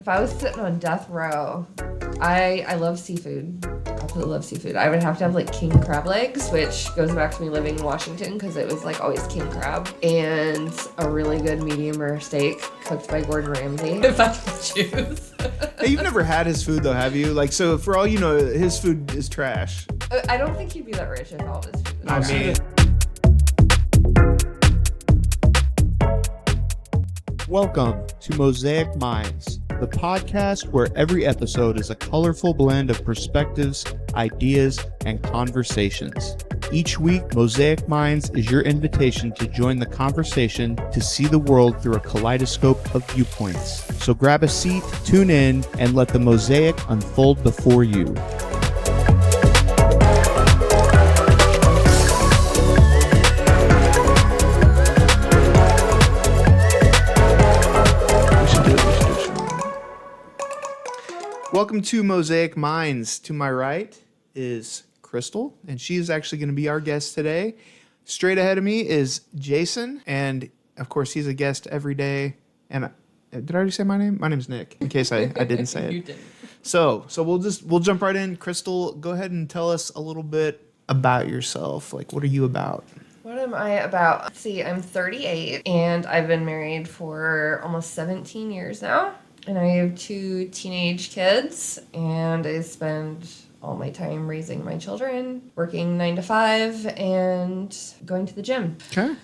If I was sitting on death row, I love seafood. Absolutely love seafood. I would have to have like king crab legs, which goes back to me living in Washington because it was like always king crab, and a really good medium rare steak cooked by Gordon Ramsay. If I could choose. Hey, you've never had his food though, have you? Like, so for all you know, his food is trash. I don't think he'd be that rich if all of his food was I trash. mean, welcome to Mosaic Minds, the podcast where every episode is a colorful blend of perspectives, ideas, and conversations. Each week, Mosaic Minds is your invitation to join the conversation to see the world through a kaleidoscope of viewpoints. So grab a seat, tune in, and let the mosaic unfold before you. Welcome to Mosaic Minds. To my right is Crystal, and she is actually going to be our guest today. Straight ahead of me is Jason, and of course he's a guest every day. And did I already say my name? My name's Nick, in case I didn't say it. You didn't. So we'll jump right in. Crystal, go ahead and tell us a little bit about yourself. Like, what are you about? What am I about? Let's see, I'm 38, and I've been married for almost 17 years now. And I have 2 teenage kids, and I spend all my time raising my children, working 9 to 5, and going to the gym. Okay.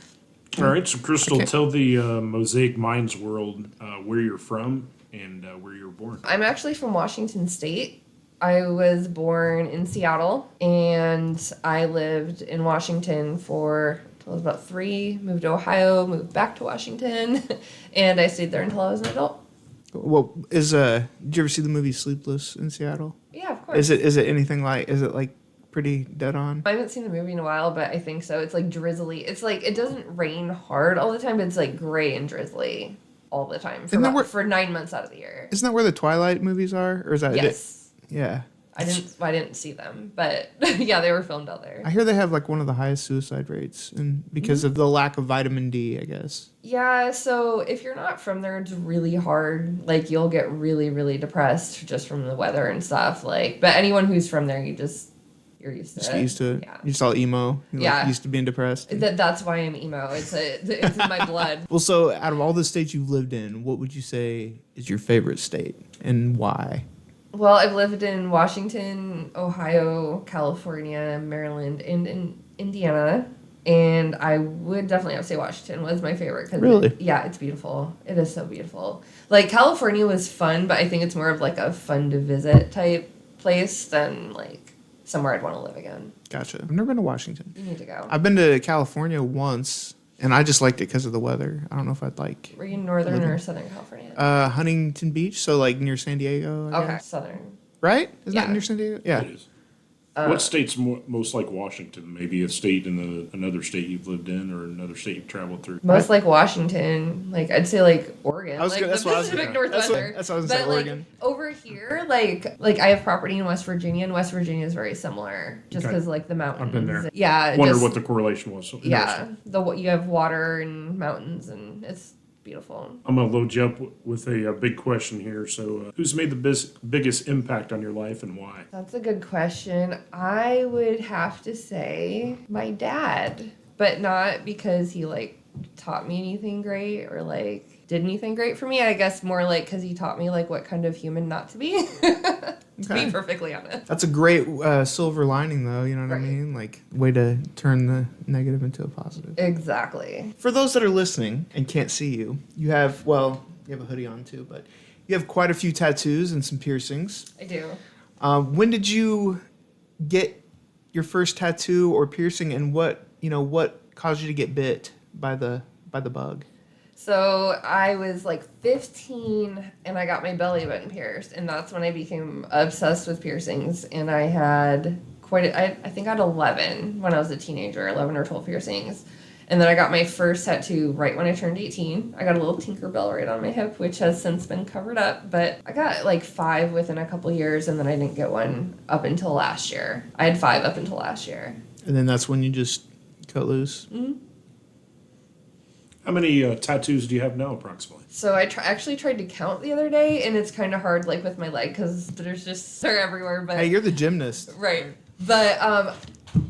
All right, so Crystal, tell the Mosaic Minds world where you're from and where you were born. I'm actually from Washington State. I was born in Seattle, and I lived in Washington for until I was about 3, moved to Ohio, moved back to Washington, and I stayed there until I was an adult. Well, did you ever see the movie Sleepless in Seattle? Yeah, of course. Is it anything like, is it like pretty dead on? I haven't seen the movie in a while, but I think so. It's like drizzly. It's like, it doesn't rain hard all the time, but it's like gray and drizzly all the time for 9 months out of the year. Isn't that where the Twilight movies are? Or is that Yes. Yeah. I didn't see them, but yeah, they were filmed out there. I hear they have like one of the highest suicide rates and because of the lack of vitamin D, I guess. Yeah, so if you're not from there, it's really hard. Like, you'll get really, really depressed just from the weather and stuff. Like, but anyone who's from there, you're used to Just it. get used to it. Yeah. You're just all emo. You're Yeah. like used to being depressed. That's why I'm emo. It's in my blood. Well, so out of all the states you've lived in, what would you say is your favorite state and why? Well, I've lived in Washington, Ohio, California, Maryland, and in Indiana. And I would definitely have to say Washington was my favorite. Really? Yeah, it's beautiful. It is so beautiful. Like, California was fun, but I think it's more of like a fun to visit type place than like somewhere I'd want to live again. Gotcha. I've never been to Washington. You need to go. I've been to California once, and I just liked it because of the weather. I don't know if I'd like Were you in Northern or Southern California? Huntington Beach, so like near San Diego, I Okay, guess. Southern. Right? Isn't Yeah. that near San Diego? Yeah. It is. What state's most like Washington? Maybe a state in another state you've lived in or another state you've traveled through? Most like Washington. Like, I'd say like Oregon. That's the what I was Pacific gonna- that's Northwest. what I was gonna say, But like Oregon. over here, like I have property in West Virginia, and West Virginia is very similar, just Okay. because like the mountains. I've been there. Yeah. Wonder just- what the correlation was. Yeah, you have water and mountains, and it's beautiful. I'm going to load you up with a big question here. So who's made the biggest impact on your life and why? That's a good question. I would have to say my dad, but not because he like taught me anything great or like did anything great for me. I guess more like because he taught me like what kind of human not to be. To be perfectly honest. That's a great silver lining, though. You know what I Right. mean? Like, way to turn the negative into a positive. Exactly. For those that are listening and can't see you, you have a hoodie on too, but you have quite a few tattoos and some piercings. I do. When did you get your first tattoo or piercing, and what caused you to get bit by the bug? So I was like 15 and I got my belly button pierced, and that's when I became obsessed with piercings. And I had I think I had 11 when I was a teenager, 11 or 12 piercings. And then I got my first tattoo right when I turned 18. I got a little Tinkerbell right on my hip, which has since been covered up. But I got like 5 within a couple years, and then I didn't get one up until last year. I had 5 up until last year. And then that's when you just cut loose? Mm-hmm. How many tattoos do you have now, approximately? So I actually tried to count the other day, and it's kind of hard, like with my leg, because they're everywhere. But Hey, you're the gymnast. right. But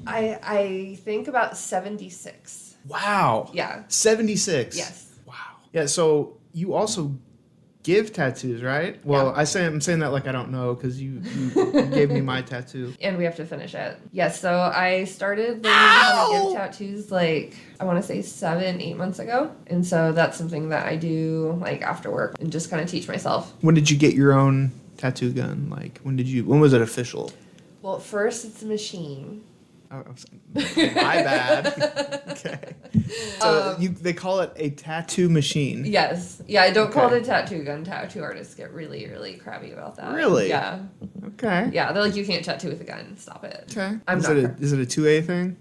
I think about 76. Wow. Yeah. 76. Yes. Wow. Yeah. So you also give tattoos, right? Well, Yeah. I'm saying that like I don't know because you gave me my tattoo. And we have to finish it. Yes, so I started learning how to give tattoos like, I want to say 7-8 months ago. And so that's something that I do like after work and just kind of teach myself. When did you get your own tattoo gun? Like when was it official? Well, at first it's a machine. Oh, my bad. Okay. So they call it a tattoo machine. Yes. Yeah, I don't call Okay. it a tattoo gun. Tattoo artists get really, really crabby about that. Really? Yeah. Okay. Yeah, they're like, you can't tattoo with a gun. Stop it. Okay. I'm is not. it a 2A thing?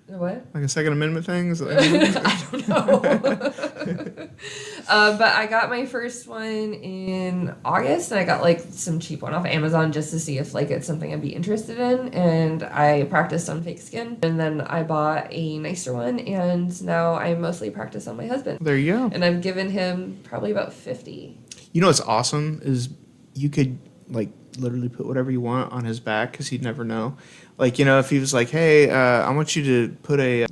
What? Like a Second Amendment thing? Is it like I don't know. But I got my first one in August, and I got like some cheap one off Amazon just to see if like it's something I'd be interested in. And I practiced on fake skin, and then I bought a nicer one, and now I mostly practice on my husband. There you go. And I've given him probably about 50. You know what's awesome is you could like literally put whatever you want on his back because he'd never know. Like, you know, if he was like, hey, I want you to put a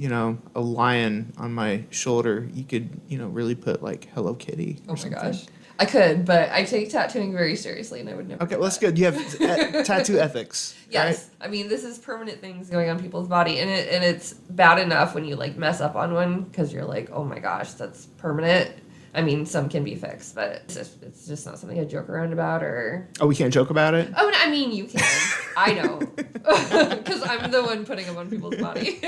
lion on my shoulder, you could, really put like Hello Kitty or something. Oh my gosh. I could, but I take tattooing very seriously, and I would never. Okay, do well, that's that. good. You have tattoo ethics. Yes, Right? I mean this is permanent things going on people's body, and it's bad enough when you like mess up on one because you're like, oh my gosh, that's permanent. I mean, some can be fixed, but it's just not something I joke around about or. Oh, we can't joke about it? Oh, I mean, you can. I know, because I'm the one putting them on people's body.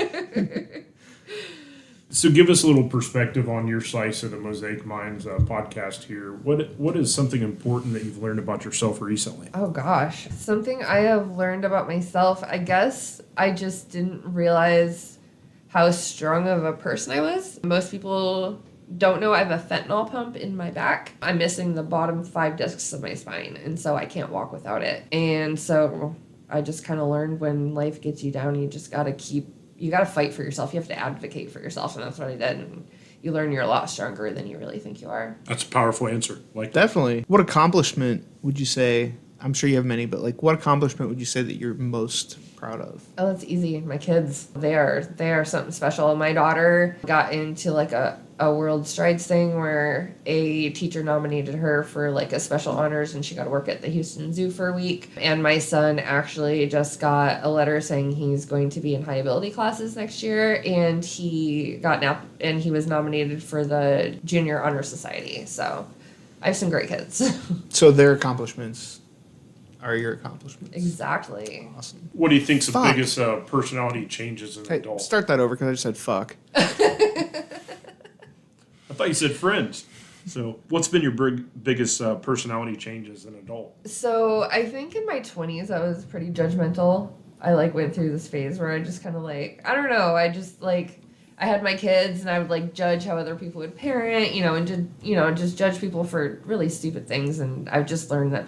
So give us a little perspective on your slice of the Mosaic Minds podcast here. What is something important that you've learned about yourself recently? Oh gosh, something I have learned about myself. I guess I just didn't realize how strong of a person I was. Most people don't know I have a fentanyl pump in my back. I'm missing the bottom 5 discs of my spine, and so I can't walk without it. And so I just kind of learned when life gets you down, you just gotta fight for yourself. You have to advocate for yourself, and that's what I did. And you learn you're a lot stronger than you really think you are. That's a powerful answer. Like Definitely. What accomplishment would you say? I'm sure you have many, but like, what accomplishment would you say that you're most proud of? Oh, that's easy. My kids, they are something special. My daughter got into like a World Strides thing where a teacher nominated her for like a special honors, and she got to work at the Houston Zoo for a week. And my son actually just got a letter saying he's going to be in high ability classes next year, and he was nominated for the Junior Honor Society. So I have some great kids. So their accomplishments are your accomplishments. Exactly. Awesome. what do you think's the Fuck. biggest personality changes as an Hey, adult? start that over because I just said fuck. I thought you said friends. So what's been your biggest personality change as an adult? So I think in my 20s I was pretty judgmental. I like went through this phase where I just kind of like, I don't know, I just like, I had my kids and I would like judge how other people would parent, and just judge people for really stupid things. And I've just learned that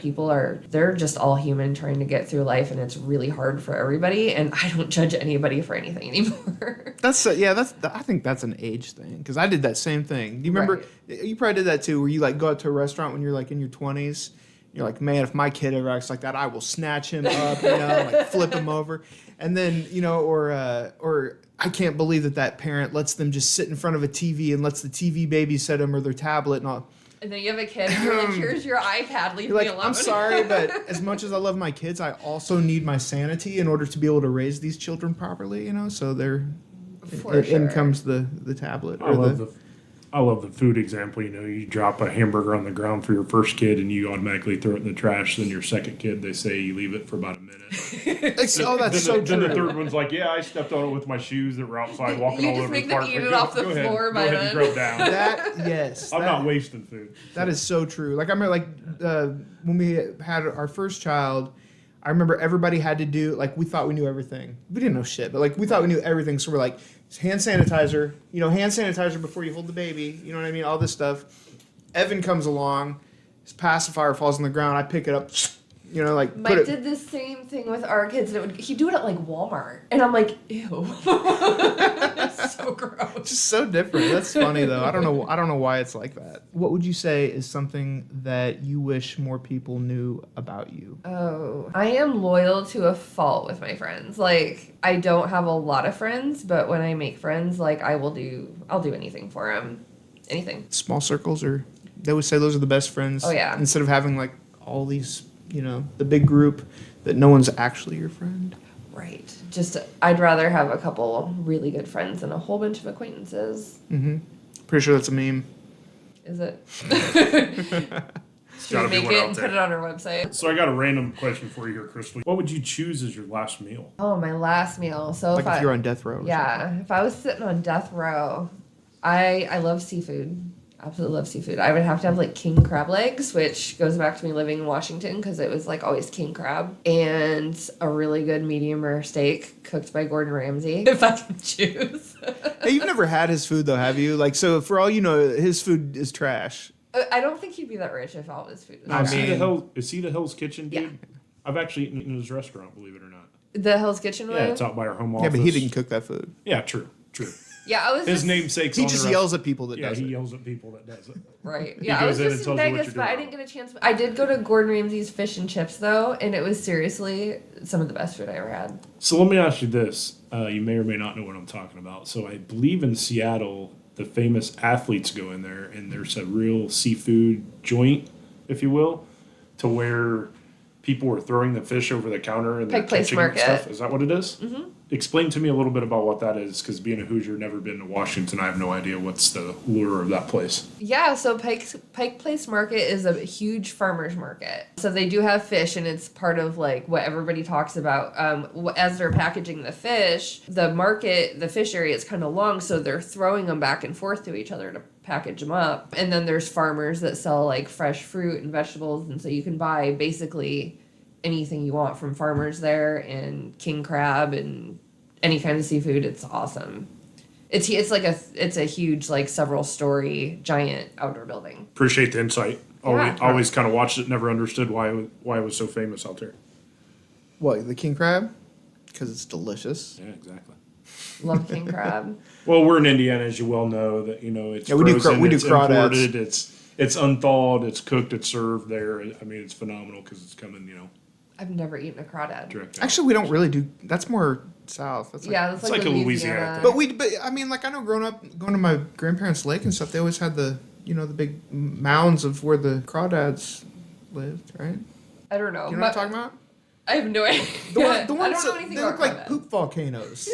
they're just all human trying to get through life, and it's really hard for everybody. And I don't judge anybody for anything anymore. I think that's an age thing because I did that same thing. Do you remember? Right. You probably did that too, where you like go out to a restaurant when you're like in your 20s. You're like, man, if my kid ever acts like that, I will snatch him up, like flip him over, and then or I can't believe that parent lets them just sit in front of a TV and lets the TV babysit them or their tablet and all. And then you have a kid and you're like, here's your iPad, leave You're me like, alone. I'm sorry, but as much as I love my kids, I also need my sanity in order to be able to raise these children properly, so in comes the tablet. I love the food example. You drop a hamburger on the ground for your first kid and you automatically throw it in the trash. Then your second kid, they say you leave it for about a minute. That's so Then true. the third one's like, yeah, I stepped on it with my shoes that were outside walking You all just over make the them park. eat Like, it off the go ahead, floor go by ahead then. and throw it down. Yes. I'm not wasting food. That is so true. Like I remember, when we had our first child, I remember everybody had to do we thought we knew everything. We didn't know shit, but we thought we knew everything. So we're like, hand sanitizer, hand sanitizer before you hold the baby. You know what I mean? All this stuff. Evan comes along, his pacifier falls on the ground. I pick it up, You know, like Mike did the same thing with our kids. He'd do it at like Walmart, and I'm like, ew, it's so gross. Just so different. That's funny though. I don't know why it's like that. What would you say is something that you wish more people knew about you? Oh, I am loyal to a fault with my friends. Like, I don't have a lot of friends, but when I make friends, like I'll do anything for them, anything. Small circles, or they would say those are the best friends. Oh yeah. Instead of having like all these, you know, the big group that no one's actually your friend. Right. Just, I'd rather have a couple really good friends than a whole bunch of acquaintances. Mm-hmm. Pretty sure that's a meme. Is it? Should Gotta we be make one it out and there. put it on our website? So I got a random question for you here, Crystal. What would you choose as your last meal? Oh, my last meal. So Like if you're on death row. Or something. yeah, if I was sitting on death row, I love seafood. Absolutely love seafood. I would have to have like king crab legs, which goes back to me living in Washington because it was like always king crab, and a really good medium rare steak cooked by Gordon Ramsay. If I can choose. Hey, you've never had his food though, have you? Like, so for all you know, his food is trash. I don't think he'd be that rich if all of his food was Now, trash. is he the Hell's Kitchen dude? Yeah. I've actually eaten in his restaurant, believe it or not. The Hell's Kitchen one? Yeah, it's out by our home office. Yeah, but he didn't cook that food. Yeah, true. Yeah, I was His just, namesake's He on just the yells at people that Yeah, does he it. yells at people that does it. right. He Yeah, I was goes in and just in tells you what Vegas, you're but I doing. didn't get a chance. I did go to Gordon Ramsay's Fish and Chips though, and it was seriously some of the best food I ever had. So let me ask you this. You may or may not know what I'm talking about. So I believe in Seattle, the famous athletes go in there, and there's a real seafood joint, if you will, to where people were throwing the fish over the counter and they're Pike Place catching and Market. stuff. Is that what it is? Mm-hmm. Explain to me a little bit about what that is, because being a Hoosier, never been to Washington, I have no idea what's the lure of that place. Yeah, so Pike Place Market is a huge farmer's market. So they do have fish, and it's part of like what everybody talks about. As they're packaging the fish, the fish area is kind of long, so they're throwing them back and forth to each other to package them up. And then there's farmers that sell like fresh fruit and vegetables, and so you can buy basically anything you want from farmers there, and king crab and any kind of seafood. It's awesome. It's a huge like several story giant outdoor building. Appreciate the insight. Yeah. Always kind of watched it, never understood why it was so famous out there. What, the king crab? Because it's delicious. Yeah, exactly. Love king crab. Well, we're in Indiana, as you well know. That it's Yeah, we do frozen, we do it's crawdads. imported, it's unthawed, it's cooked, it's served there. I mean, it's phenomenal because it's coming, I've never eaten a crawdad. direct. out. Actually, we don't really do. That's more south. That's like, Yeah, that's It's like, like a Louisiana Louisiana. But I mean, like I know growing up, going to my grandparents' lake and stuff, they always had the big mounds of where the crawdads lived, right? I don't know. You know what I'm talking about? I have no idea. The I ones don't know that anything they about look like crawdad. poop volcanoes.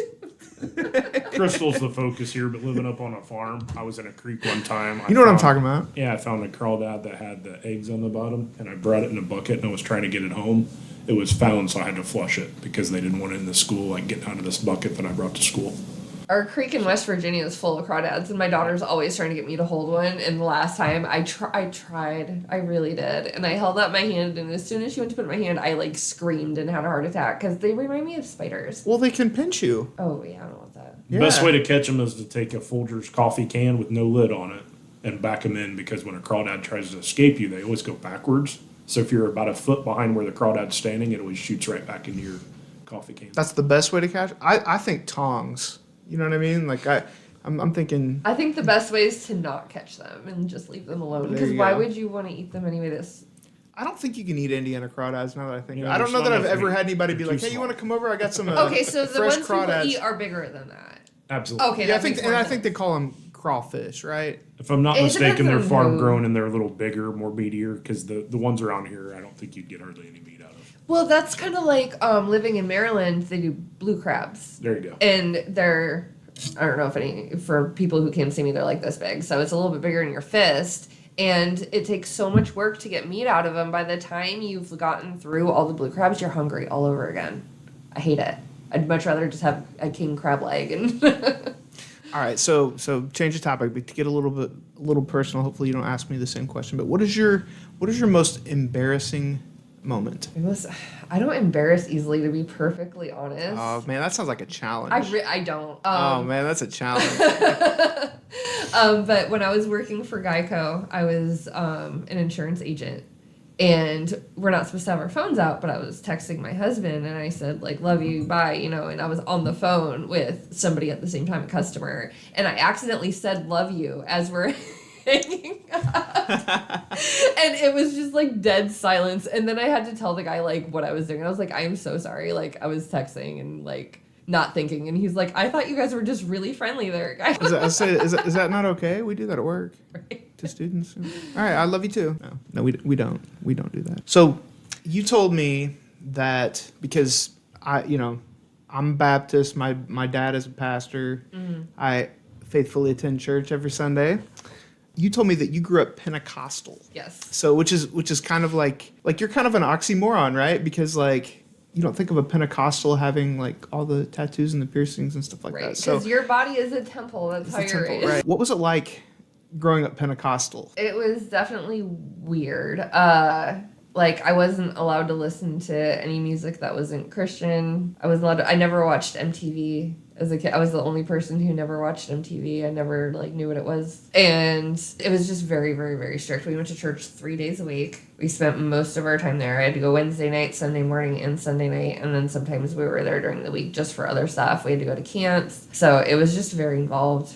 Crystal's the focus here, but living up on a farm, I was in a creek one time. You know what I'm talking about? Yeah, I found a crawdad that had the eggs on the bottom, and I brought it in a bucket, and I was trying to get it home. It was found, so I had to flush it because they didn't want it in the school, like getting out of this bucket that I brought to school. Our creek in West Virginia is full of crawdads, and my daughter's always trying to get me to hold one. And the last time I tried, I really did, and I held out my hand, and as soon as she went to put it in my hand, I like screamed and had a heart attack because they remind me of spiders. Well, they can pinch you. Oh yeah, I don't want that. Yeah. Best way to catch them is to take a Folgers coffee can with no lid on it and back them in, because when a crawdad tries to escape you, they always go backwards. So if you're about a foot behind where the crawdad's standing, it always shoots right back into your coffee can. That's the best way to catch. I think tongs. You know what I mean? Like I'm thinking. I think the best way is to not catch them and just leave them alone. There Because you why go. would you want to eat them anyway? I don't think you can eat Indiana crawdads now that I think. Yeah, I don't know there's that not I've ever enough had anybody meat. be They're like, too "Hey, you want to small. come over? I got some." Okay, so the fresh ones crawdads. people eat are bigger than that. Absolutely. Okay, Yeah, that makes more I sense. think they call them crawfish, right? If I'm not It mistaken, depends they're on farm who. grown and they're a little bigger, more meatier, because the ones around here, I don't think you'd get hardly any meat out of. Well, that's kind of like living in Maryland. They do blue crabs, There you go. and they're, I don't know for people who can't see me, they're like this big, so it's a little bit bigger than your fist. And it takes so much work to get meat out of them. By the time you've gotten through all the blue crabs, you're hungry all over again. I hate it. I'd much rather just have a king crab leg. And All right, so change the topic, but to get a little personal. Hopefully, you don't ask me the same question. But what is your most embarrassing moment? I don't embarrass easily, to be perfectly honest. Oh man, that sounds like a challenge. I don't. Oh man, that's a challenge. But when I was working for Geico, I was an insurance agent, And we're not supposed to have our phones out, but I was texting my husband and I said, like, love you, bye, you know, and I was on the phone with somebody at the same time, a customer, and I accidentally said love you as we're hanging up. And it was just like dead silence. And then I had to tell the guy like what I was doing. I was like, I am so sorry. Like, I was texting and like not thinking. And he's like, I thought you guys were just really friendly there, guys. Is that not okay? We do that at work. Right. To students. All right, I love you too. No, we don't. We don't do that. So, you told me that because I'm Baptist. My dad is a pastor. Mm-hmm. I faithfully attend church every Sunday. You told me that you grew up Pentecostal. Yes. So, which is kind of like you're kind of an oxymoron, right? Because like you don't think of a Pentecostal having like all the tattoos and the piercings and stuff like that. So because your body is a temple. That's how you're raised. Right. What was it like growing up Pentecostal? It was definitely weird. Like I wasn't allowed to listen to any music that wasn't Christian. I never watched MTV as a kid. I was the only person who never watched MTV. I never like knew what it was. And it was just very, very, very strict. We went to church 3 days a week. We spent most of our time there. I had to go Wednesday night, Sunday morning, and Sunday night. And then sometimes we were there during the week just for other stuff. We had to go to camps. So it was just very involved.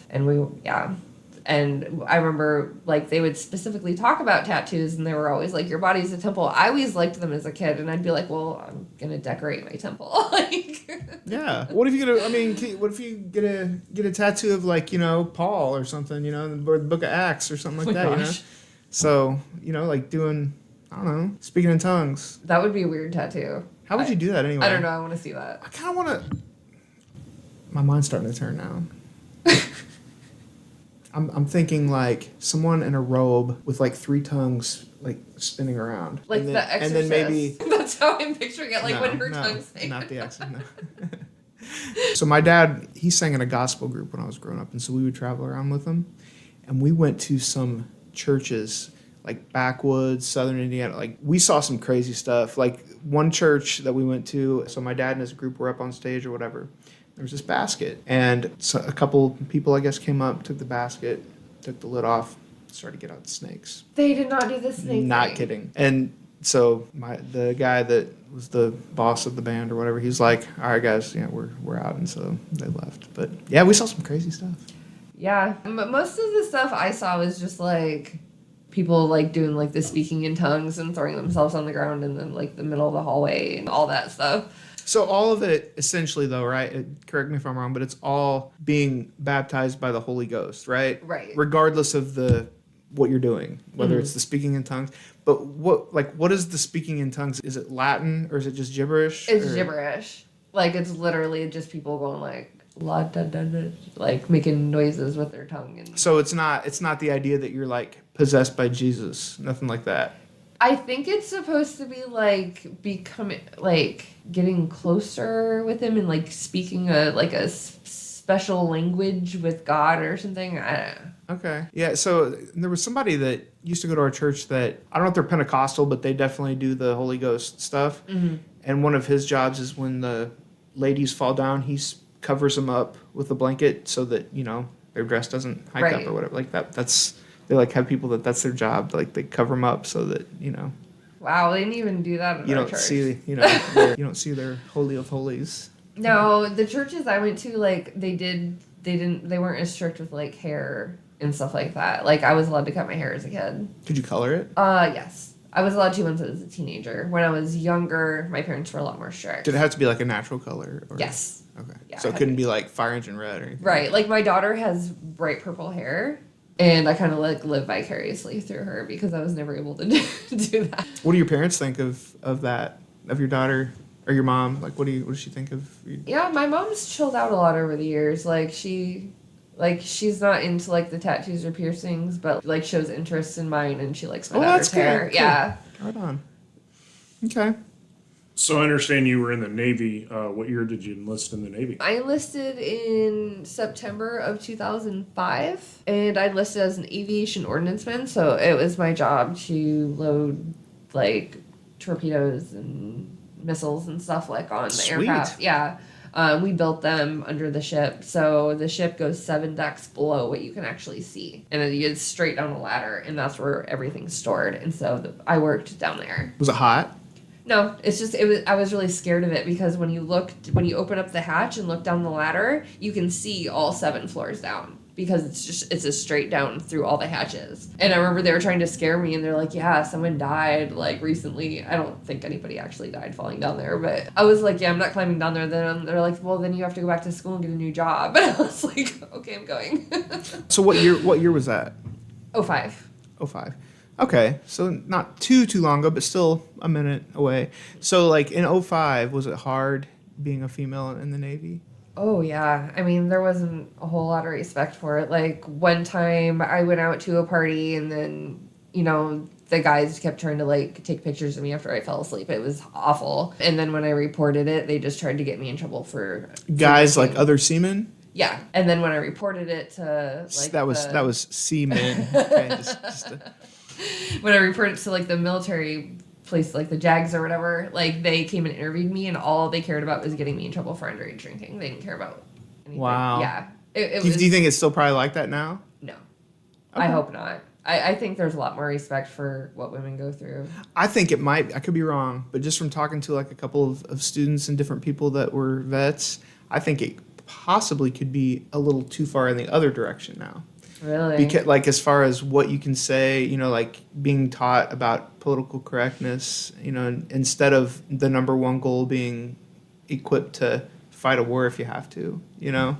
And I remember, like, they would specifically talk about tattoos, and they were always like, your body's a temple. I always liked them as a kid, and I'd be like, well, I'm going to decorate my temple. Yeah. What if you get a tattoo of, like, you know, Paul or something, you know, or the book of Acts or something like that, gosh. You know? So, you know, like doing, I don't know, speaking in tongues. That would be a weird tattoo. How would you do that anyway? I don't know. I want to see that. I kind of want to... My mind's starting to turn now. I'm thinking like someone in a robe with like 3 tongues like spinning around. Like The Exorcist. And then maybe... That's how I'm picturing it, like when her tongue's sing. Not The Exorcist, no. So my dad, he sang in a gospel group when I was growing up, and so we would travel around with him. And we went to some churches, like backwoods, southern Indiana. Like we saw some crazy stuff. Like one church that we went to, so my dad and his group were up on stage or whatever. There was this basket, and so a couple people, I guess, came up, took the basket, took the lid off, started to get out the snakes. They did not do the snake Not thing. kidding. And so the guy that was the boss of the band or whatever, he's like, all right, guys, yeah, we're out. And so they left. But yeah, we saw some crazy stuff. Yeah. Most of the stuff I saw was just like people like doing like the speaking in tongues and throwing themselves on the ground in then like the middle of the hallway and all that stuff. So all of it, essentially, though, right? Correct me if I'm wrong, but it's all being baptized by the Holy Ghost, right? Right. Regardless of what you're doing, whether it's the speaking in tongues. But what is the speaking in tongues? Is it Latin or is it just gibberish? It's gibberish. Like it's literally just people going like la da da da, like making noises with their tongue. And so it's not the idea that you're like possessed by Jesus, nothing like that. I think it's supposed to be like becoming like getting closer with him and like speaking a special language with God or something. I don't know. Okay. Yeah, so there was somebody that used to go to our church that, I don't know if they're Pentecostal, but they definitely do the Holy Ghost stuff. Mm-hmm. And one of his jobs is when the ladies fall down, he covers them up with a blanket so that, you know, their dress doesn't hike up or whatever. Like that's... They like have people that's their job. Like they cover them up so that, you know. Wow, they didn't even do that in our church. You don't see their holy of holies. No, the churches I went to, like they weren't as strict with like hair and stuff like that. Like I was allowed to cut my hair as a kid. Could you color it? Yes. I was allowed to once I was a teenager. When I was younger, my parents were a lot more strict. Did it have to be like a natural color? Or? Yes. Okay. Yeah, so it couldn't be like fire engine red or anything. Right. Like my daughter has bright purple hair. And I kind of like live vicariously through her because I was never able to do that. What do your parents think of that, of your daughter or your mom? Like, what does she think of you? Yeah, my mom's chilled out a lot over the years. Like she's not into like the tattoos or piercings, but like shows interest in mine, and she likes my daughter's hair. Cool. Yeah. Right on. Okay. So I understand you were in the Navy. What year did you enlist in the Navy? I enlisted in September of 2005, and I enlisted as an aviation ordnanceman, so it was my job to load, like, torpedoes and missiles and stuff, like, on the aircraft. Yeah. We built them under the ship, so the ship goes 7 decks below what you can actually see, and then you get straight down a ladder, and that's where everything's stored. And so I worked down there. Was it hot? No, it's just I was really scared of it because when you open up the hatch and look down the ladder, you can see all 7 floors down. Because it's a straight down through all the hatches. And I remember they were trying to scare me, and they're like, yeah, someone died, like, recently. I don't think anybody actually died falling down there, but I was like, yeah, I'm not climbing down there. Then they're like, well, then you have to go back to school and get a new job. And I was like, okay, I'm going. So what year was that? 05. 05. Okay, so not too long ago, but still a minute away. So, like, in 05, was it hard being a female in the Navy? Oh, yeah. I mean, there wasn't a whole lot of respect for it. Like, one time I went out to a party, and then, the guys kept trying to, like, take pictures of me after I fell asleep. It was awful. And then when I reported it, they just tried to get me in trouble for... Guys, like other seamen? Yeah. And then when I reported it to, like... That was seamen. Okay, when I reported it to, like, the military... place like the JAGs or whatever, like they came and interviewed me, and all they cared about was getting me in trouble for underage drinking. They didn't care about anything. Wow. Yeah. Do you think it's still probably like that now? No. Okay. I hope not. I think there's a lot more respect for what women go through. I think it might. I could be wrong, but just from talking to like a couple of students and different people that were vets, I think it possibly could be a little too far in the other direction now. Really? Because, like, as far as what you can say, like being taught about political correctness, instead of the number one goal being equipped to fight a war if you have to, Yeah.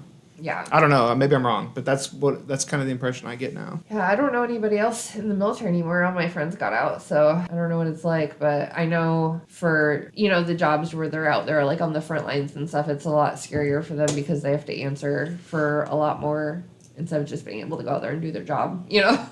I don't know. Maybe I'm wrong, but that's kind of the impression I get now. Yeah, I don't know anybody else in the military anymore. All my friends got out, so I don't know what it's like. But I know for, the jobs where they're out there, like on the front lines and stuff, it's a lot scarier for them because they have to answer for a lot more instead of just being able to go out there and do their job, Yeah.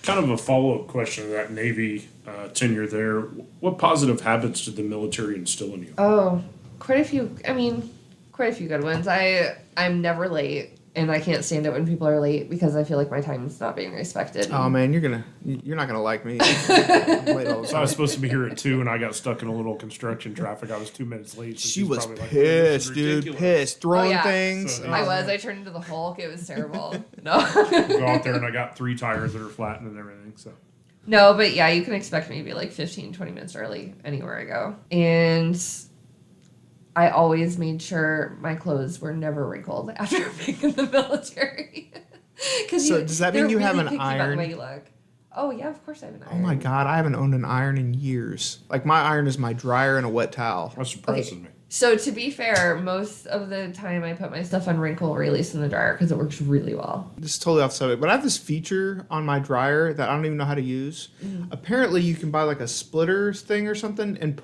Kind of a follow-up question to that Navy tenure there. What positive habits did the military instill in you? Oh, quite a few. I mean, quite a few good ones. I'm never late, and I can't stand it when people are late because I feel like my time is not being respected. Oh man, you're not gonna like me. I'm late all the So I was time. supposed to be here at 2, and I got stuck in a little construction traffic. I was 2 minutes late. So She she's was probably like, "This is pissed, dude. ridiculous." Pissed, throwing yeah. things. So, I was. I turned into the Hulk. It was terrible. No. Go out there, and I got 3 tires that are flattened and everything. So No, but yeah, you can expect me to be like 15, 20 minutes early anywhere I go. And I always made sure my clothes were never wrinkled after being in the military. So does that mean you have an iron? The way you look. Oh yeah, of course I have an iron. Oh my god, I haven't owned an iron in years. Like my iron is my dryer and a wet towel. that surprises me. So to be fair, most of the time I put my stuff on wrinkle release in the dryer because it works really well. This is totally off subject, but I have this feature on my dryer that I don't even know how to use. Apparently, you can buy like a splitters thing or something and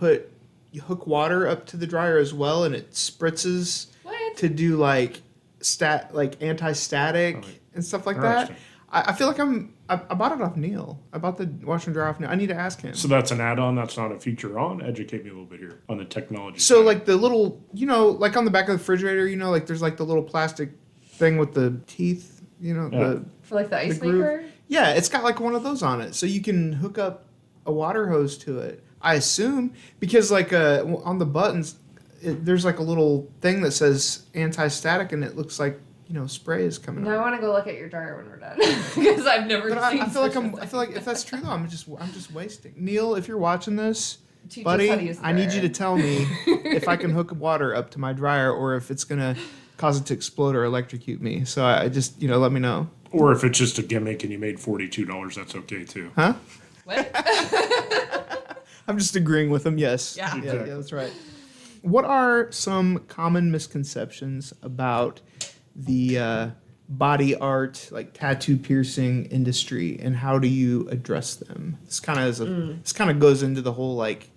you hook water up to the dryer as well, and it spritzes What? to do like anti-static and stuff like that. Interesting. I feel like I bought it off Neil. I bought the washer and dryer off Neil. I need to ask him. So that's an add-on. That's not a feature on. Educate me a little bit here on the technology. So side. like the little, like on the back of the refrigerator, like there's like the little plastic thing with the teeth, the For like the ice groove. maker? Yeah, it's got like one of those on it, so you can hook up a water hose to it. I assume because like on the buttons, there's like a little thing that says anti-static, and it looks like spray is coming Now I out. want to go look at your dryer when we're done because I've never But seen. I feel like if that's true though, I'm just wasting. Neil, if you're watching this, Teach us how buddy, to use the I need you dryer. to tell me if I can hook water up to my dryer or if it's gonna cause it to explode or electrocute me. So I just let me know. or if it's just a gimmick and you made $42, that's okay too. Huh? What? I'm just agreeing with him. Yes. Yeah. Yeah, Exactly. that's right. What are some common misconceptions about the body art, like tattoo piercing industry, and how do you address them? This kind of goes into the whole like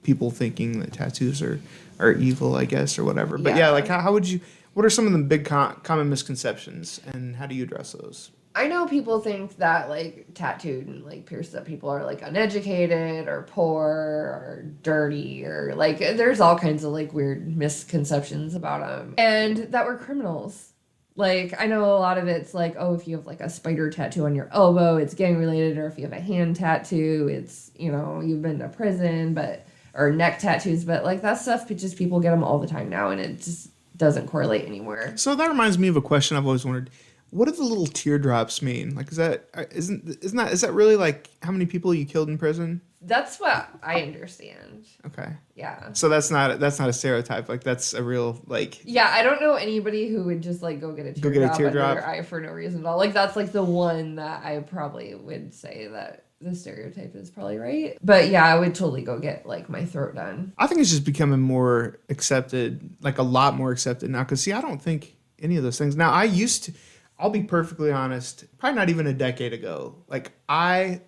people thinking that tattoos are evil, I guess, or whatever. But yeah, Yeah. like how would you? What are some of the big common misconceptions, and how do you address those? I know people think that like tattooed and like pierced up people are like uneducated or poor or dirty or like there's all kinds of like weird misconceptions about them and that we're criminals. Like I know a lot of it's like, oh, if you have like a spider tattoo on your elbow, it's gang related, or if you have a hand tattoo, it's you've been to prison. But or neck tattoos, but like that stuff, just people get them all the time now, and it just doesn't correlate anymore. So that reminds me of a question I've always wondered. What do the little teardrops mean? Like, is that really like how many people you killed in prison? That's what I understand. Okay. Yeah. So that's not a stereotype. Like, that's a real, like... Yeah, I don't know anybody who would just, like, go get a teardrop under their eye for no reason at all. Like, that's, like, the one that I probably would say that the stereotype is probably right. But, yeah, I would totally go get, like, my throat done. I think it's just becoming more accepted, like, a lot more accepted now. Because, see, I don't think any of those things... Now, I used to... I'll be perfectly honest, probably not even a decade ago. Like, I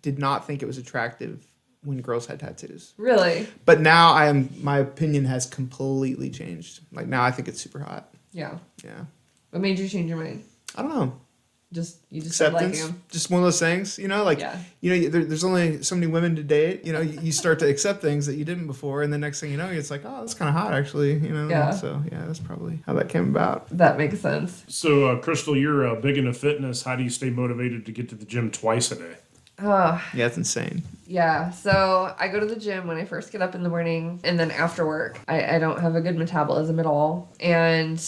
did not think it was attractive when girls had tattoos. Really? But now my opinion has completely changed. Like, now I think it's super hot. Yeah. Yeah. What made you change your mind? I don't know. You just started liking Acceptance. them? Just one of those things, you know, like, Yeah. you know, there's only so many women to date. You know, you start to accept things that you didn't before. And the next thing you know, it's like, oh, that's kind of hot, actually. You know? Yeah. So, yeah, that's probably how that came about. That makes sense. So, Crystal, you're big into fitness. How do you stay motivated to get to the gym twice a day? Oh, Yeah, it's insane. yeah. So I go to the gym when I first get up in the morning, and then after work. I don't have a good metabolism at all. And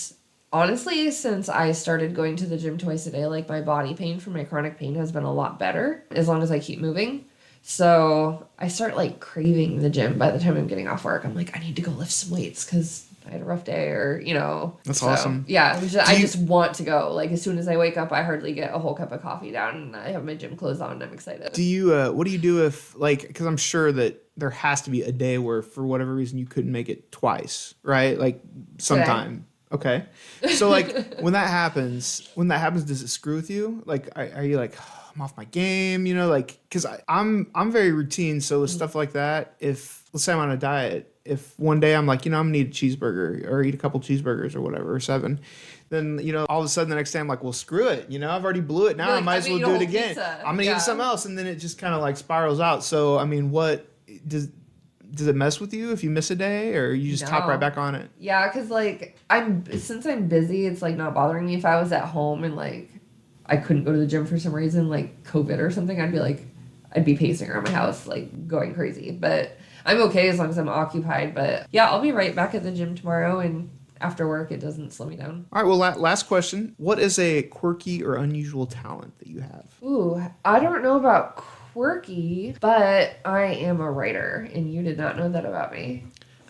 honestly, since I started going to the gym twice a day, like my body pain from my chronic pain has been a lot better as long as I keep moving. So I start like craving the gym by the time I'm getting off work. I'm like, I need to go lift some weights because I had a rough day, or, you know. That's awesome. Yeah, I just want to go. Like, as soon as I wake up, I hardly get a whole cup of coffee down, and I have my gym clothes on, and I'm excited. Do you, what do you do if, like, because I'm sure that there has to be a day where, for whatever reason, you couldn't make it twice, right? Like, sometime. Okay. So, like, when that happens, does it screw with you? Like, are you like, oh, I'm off my game, you know? Like, because I'm very routine, so with stuff like that, if, let's say I'm on a diet, if one day I'm like, you know, I'm gonna eat a cheeseburger or eat a couple cheeseburgers or whatever, or 7, then, you know, all of a sudden the next day I'm like, well, screw it. You know, I've already blew it. Now You're I like, might as well do it again. pizza. I'm gonna eat something else. And then it just kind of like spirals out. So, I mean, what does it mess with you if you miss a day, or you just hop right back on it? Yeah, because like since I'm busy, it's like not bothering me. If I was at home and like I couldn't go to the gym for some reason, like COVID or something, I'd be pacing around my house, like going crazy. But I'm okay as long as I'm occupied. But yeah, I'll be right back at the gym tomorrow, and after work, it doesn't slow me down. All right, well, last question. What is a quirky or unusual talent that you have? Ooh, I don't know about quirky, but I am a writer, and you did not know that about me.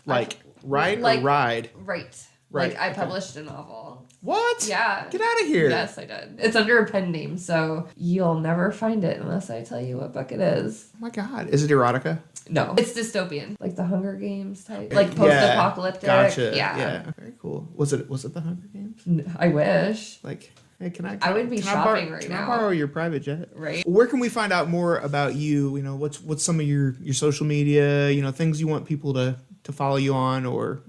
Like, write or like- ride? Right. Right, Like, I okay. published a novel. What? Yeah. Get out of here. Yes, I did. It's under a pen name, so you'll never find it unless I tell you what book it is. Oh my God. Is it erotica? No. It's dystopian. Like the Hunger Games type. Like post-apocalyptic. Gotcha. Yeah. Yeah. Very cool. Was it the Hunger Games? I wish. Like, hey, can I I would be shopping right can now. I borrow your private jet? Right. Where can we find out more about you? You know, what's some of your social media, you know, things you want people to follow you on, or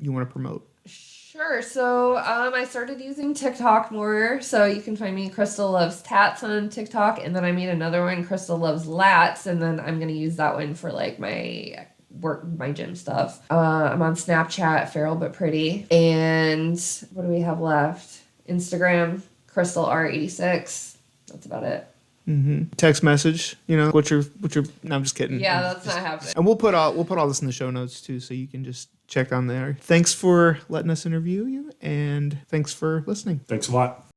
you want to promote? Sure. So I started using TikTok more. So you can find me Crystal Loves Tats on TikTok. And then I made another one, Crystal Loves Lats. And then I'm going to use that one for like my work, my gym stuff. I'm on Snapchat, Feral But Pretty. And what do we have left? Instagram, Crystal R86. That's about it. Mm-hmm. Text message, you know, what's your, no, I'm just kidding. Yeah, that's not happening. And we'll put all this in the show notes too, so you can just check on there. Thanks for letting us interview you, and thanks for listening. Thanks a lot.